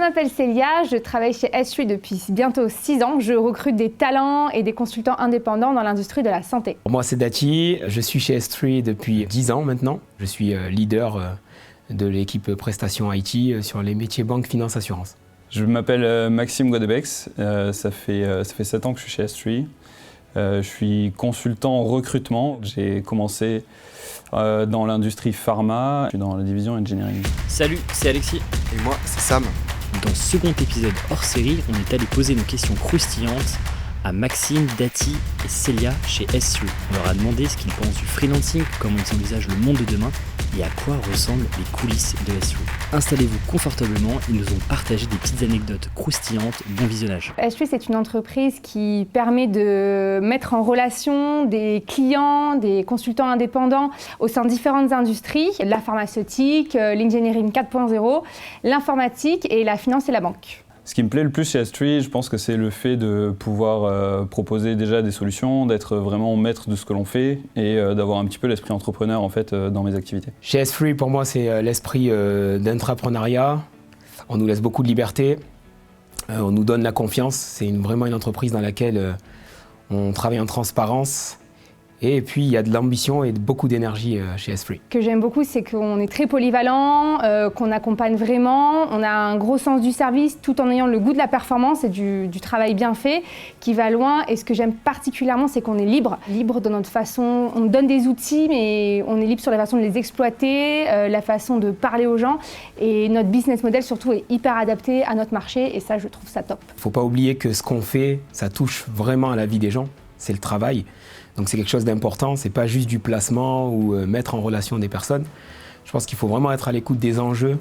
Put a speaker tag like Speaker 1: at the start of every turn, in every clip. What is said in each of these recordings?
Speaker 1: m'appelle Célia, je travaille chez S3 depuis bientôt 6 ans. Je recrute des talents et des consultants indépendants dans l'industrie de la santé.
Speaker 2: Moi, c'est Dati, je suis chez S3 depuis 10 ans maintenant. Je suis leader de l'équipe prestation IT sur les métiers banque, finance, assurance.
Speaker 3: Je m'appelle Maxime Godebex, ça fait 7 ans que je suis chez S3. Je suis consultant en recrutement. J'ai commencé dans l'industrie pharma, je suis dans la division engineering.
Speaker 4: Salut, c'est Alexis.
Speaker 5: Et moi, c'est Sam.
Speaker 4: Dans ce second épisode hors série, on est allé poser nos questions croustillantes à Maxime, Dati et Célia chez S3. On leur a demandé ce qu'ils pensent du freelancing, comment ils envisagent le monde de demain et à quoi ressemblent les coulisses de S3. Installez-vous confortablement, ils nous ont partagé des petites anecdotes croustillantes. Bon visionnage.
Speaker 1: S3, c'est une entreprise qui permet de mettre en relation des clients, des consultants indépendants au sein de différentes industries, la pharmaceutique, l'engineering 4.0, l'informatique et la finance et la banque.
Speaker 3: Ce qui me plaît le plus chez S3, je pense que c'est le fait de pouvoir proposer déjà des solutions, d'être vraiment maître de ce que l'on fait et d'avoir un petit peu l'esprit entrepreneur en fait dans mes activités.
Speaker 2: Chez S3, pour moi, c'est l'esprit d'intrapreneuriat. On nous laisse beaucoup de liberté, on nous donne la confiance. C'est vraiment une entreprise dans laquelle on travaille en transparence. Et puis, il y a de l'ambition et beaucoup d'énergie chez S3.
Speaker 1: Ce que j'aime beaucoup, c'est qu'on est très polyvalent, qu'on accompagne vraiment, on a un gros sens du service tout en ayant le goût de la performance et du travail bien fait qui va loin. Et ce que j'aime particulièrement, c'est qu'on est libre de notre façon. On donne des outils, mais on est libre sur la façon de les exploiter, la façon de parler aux gens. Et notre business model, surtout, est hyper adapté à notre marché. Et ça, je trouve ça top.
Speaker 2: Il ne faut pas oublier que ce qu'on fait, ça touche vraiment à la vie des gens. C'est le travail. Donc c'est quelque chose d'important, c'est pas juste du placement ou mettre en relation des personnes. Je pense qu'il faut vraiment être à l'écoute des enjeux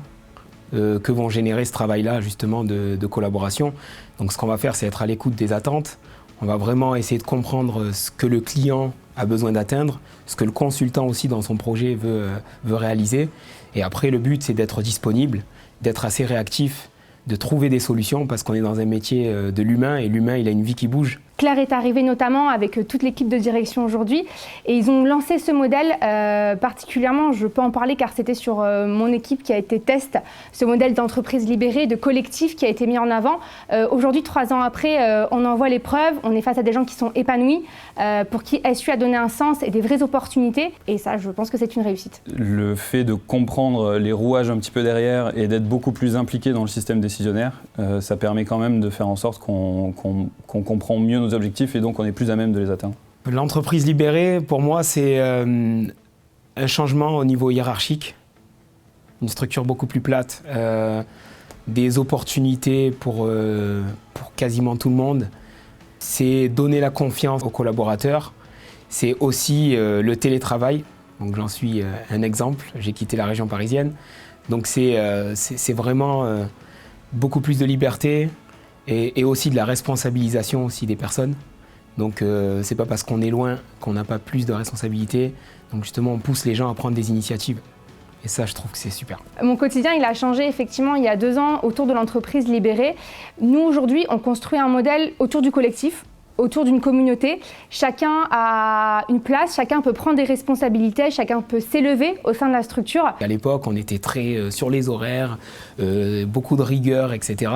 Speaker 2: que vont générer ce travail-là justement de collaboration. Donc ce qu'on va faire, c'est être à l'écoute des attentes. On va vraiment essayer de comprendre ce que le client a besoin d'atteindre, ce que le consultant aussi dans son projet veut réaliser. Et après, le but, c'est d'être disponible, d'être assez réactif, de trouver des solutions parce qu'on est dans un métier de l'humain et l'humain, il a une vie qui bouge.
Speaker 1: Claire est arrivée notamment avec toute l'équipe de direction aujourd'hui et ils ont lancé ce modèle particulièrement, je peux en parler car c'était sur mon équipe qui a été test, ce modèle d'entreprise libérée, de collectif qui a été mis en avant. Aujourd'hui, 3 ans après, on en voit les preuves, on est face à des gens qui sont épanouis, pour qui S3 a donné un sens et des vraies opportunités et ça, je pense que c'est une réussite.
Speaker 3: Le fait de comprendre les rouages un petit peu derrière et d'être beaucoup plus impliqué dans le système décisionnaire, ça permet quand même de faire en sorte qu'on comprend mieux nos objectifs et donc on est plus à même de les atteindre.
Speaker 2: L'entreprise libérée, pour moi, c'est un changement au niveau hiérarchique, une structure beaucoup plus plate, des opportunités pour quasiment tout le monde. C'est donner la confiance aux collaborateurs, c'est aussi le télétravail, donc j'en suis un exemple, j'ai quitté la région parisienne, donc c'est vraiment beaucoup plus de liberté, et aussi de la responsabilisation aussi des personnes. Donc c'est pas parce qu'on est loin qu'on n'a pas plus de responsabilité. Donc justement on pousse les gens à prendre des initiatives. Et ça je trouve que c'est super.
Speaker 1: Mon quotidien il a changé effectivement il y a 2 ans autour de l'entreprise libérée. Nous aujourd'hui on construit un modèle autour du collectif, autour d'une communauté. Chacun a une place, chacun peut prendre des responsabilités, chacun peut s'élever au sein de la structure.
Speaker 2: À l'époque, on était très sur les horaires, beaucoup de rigueur, etc.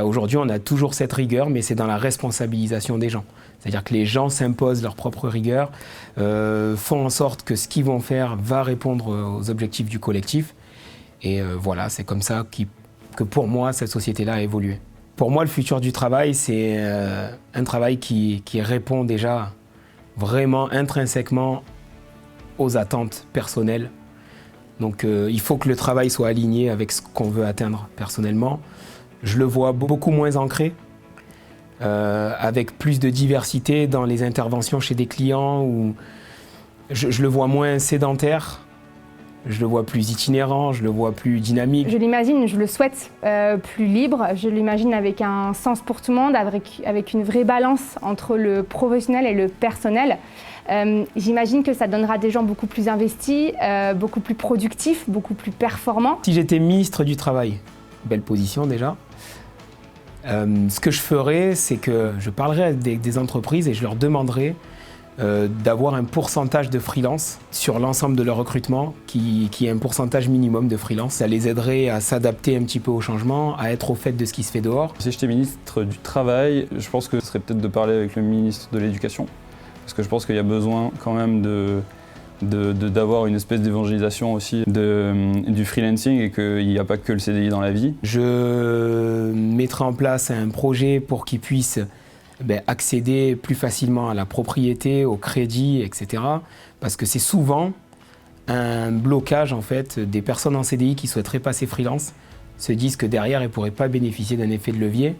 Speaker 2: Aujourd'hui, on a toujours cette rigueur, mais c'est dans la responsabilisation des gens. C'est-à-dire que les gens s'imposent leur propre rigueur, font en sorte que ce qu'ils vont faire va répondre aux objectifs du collectif. Et voilà, c'est comme ça que pour moi, cette société-là a évolué. Pour moi, le futur du travail, c'est un travail qui répond déjà vraiment intrinsèquement aux attentes personnelles. Donc il faut que le travail soit aligné avec ce qu'on veut atteindre personnellement. Je le vois beaucoup moins ancré, avec plus de diversité dans les interventions chez des clients, où je le vois moins sédentaire. Je le vois plus itinérant, je le vois plus dynamique.
Speaker 1: Je l'imagine, je le souhaite plus libre, je l'imagine avec un sens pour tout le monde, avec une vraie balance entre le professionnel et le personnel. J'imagine que ça donnera des gens beaucoup plus investis, beaucoup plus productifs, beaucoup plus performants.
Speaker 2: Si j'étais ministre du Travail, belle position déjà, ce que je ferais, c'est que je parlerais avec des entreprises et je leur demanderais d'avoir un pourcentage de freelance sur l'ensemble de leur recrutement qui est un pourcentage minimum de freelance. Ça les aiderait à s'adapter un petit peu au changement, à être au fait de ce qui se fait dehors.
Speaker 3: Si j'étais ministre du Travail, je pense que ce serait peut-être de parler avec le ministre de l'Éducation, parce que je pense qu'il y a besoin quand même d'avoir une espèce d'évangélisation aussi du freelancing et qu'il n'y a pas que le CDI dans la vie.
Speaker 2: Je mettrai en place un projet pour qu'ils puissent accéder plus facilement à la propriété, au crédit, etc. Parce que c'est souvent un blocage en fait des personnes en CDI qui souhaiteraient passer freelance, se disent que derrière, elles ne pourraient pas bénéficier d'un effet de levier.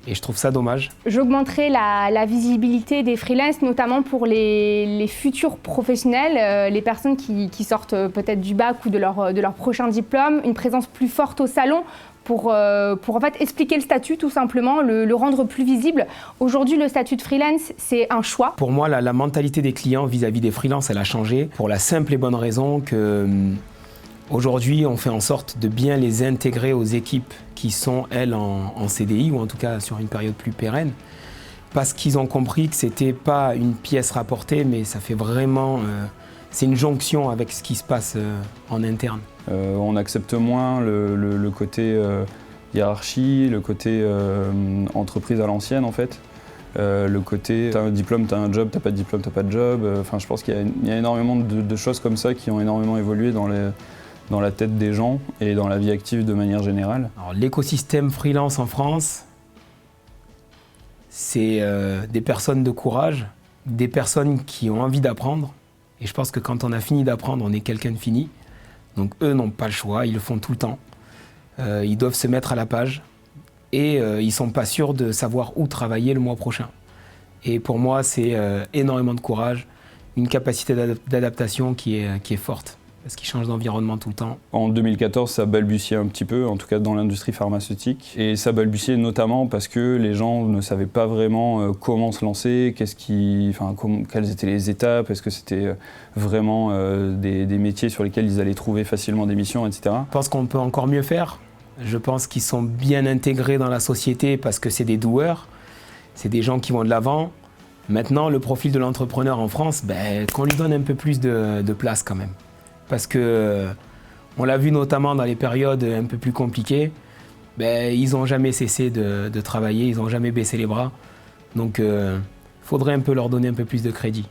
Speaker 2: Et je trouve ça dommage.
Speaker 1: J'augmenterai la visibilité des freelances, notamment pour les futurs professionnels, les personnes qui sortent peut-être du bac ou de leur prochain diplôme, une présence plus forte au salon pour en fait expliquer le statut tout simplement, le rendre plus visible. Aujourd'hui, le statut de freelance, c'est un choix.
Speaker 2: Pour moi, la mentalité des clients vis-à-vis des freelances, elle a changé pour la simple et bonne raison que aujourd'hui, on fait en sorte de bien les intégrer aux équipes qui sont, elles, en CDI ou en tout cas sur une période plus pérenne, parce qu'ils ont compris que c'était pas une pièce rapportée, mais ça fait vraiment... c'est une jonction avec ce qui se passe en interne.
Speaker 3: On accepte moins le côté hiérarchie, le côté entreprise à l'ancienne en fait. Le côté t'as un diplôme, t'as un job, t'as pas de diplôme, t'as pas de job. Enfin, je pense qu'il y a énormément de choses comme ça qui ont énormément évolué dans la tête des gens et dans la vie active de manière générale.
Speaker 2: Alors, l'écosystème freelance en France, c'est des personnes de courage, des personnes qui ont envie d'apprendre. Et je pense que quand on a fini d'apprendre, on est quelqu'un de fini. Donc eux n'ont pas le choix, ils le font tout le temps. Ils doivent se mettre à la page et ils ne sont pas sûrs de savoir où travailler le mois prochain. Et pour moi, c'est énormément de courage, une capacité d'adaptation qui est forte, parce qu'ils changent d'environnement tout le temps. En
Speaker 3: 2014, ça balbutiait un petit peu, en tout cas dans l'industrie pharmaceutique. Et ça balbutiait notamment parce que les gens ne savaient pas vraiment comment se lancer, quelles étaient les étapes, est-ce que c'était vraiment des métiers sur lesquels ils allaient trouver facilement des missions, etc.
Speaker 2: Je pense qu'on peut encore mieux faire. Je pense qu'ils sont bien intégrés dans la société parce que c'est des doueurs, c'est des gens qui vont de l'avant. Maintenant, le profil de l'entrepreneur en France, qu'on lui donne un peu plus de place quand même. Parce que, on l'a vu notamment dans les périodes un peu plus compliquées, ils n'ont jamais cessé de travailler, ils n'ont jamais baissé les bras. Donc, il faudrait un peu leur donner un peu plus de crédit.